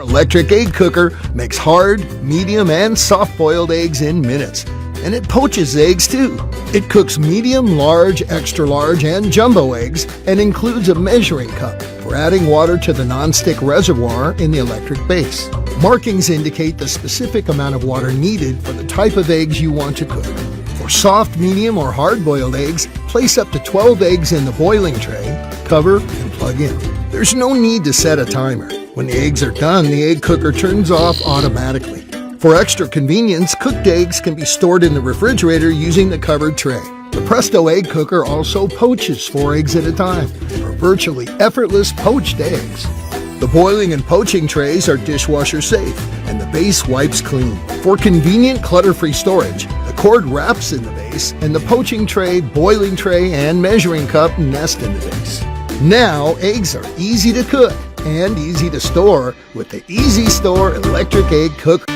electric egg cooker makes hard, medium, and soft-boiled eggs in minutes. And it poaches eggs too. It cooks medium, large, extra large, and jumbo eggs and includes a measuring cup for adding water to the nonstick reservoir in the electric base. Markings indicate the specific amount of water needed for the type of eggs you want to cook. For soft, medium, or hard-boiled eggs, place up to 12 eggs in the boiling tray, cover, and plug in. There's no need to set a timer. When the eggs are done, the egg cooker turns off automatically. For extra convenience, cooked eggs can be stored in the refrigerator using the covered tray. The Presto egg cooker also poaches 4 eggs at a time for virtually effortless poached eggs. The boiling and poaching trays are dishwasher safe, and the base wipes clean. For convenient clutter-free storage, the cord wraps in the base, and the poaching tray, boiling tray, and measuring cup nest in the base. Now, eggs are easy to cook and easy to store with the Easy Store Electric Egg Cooker.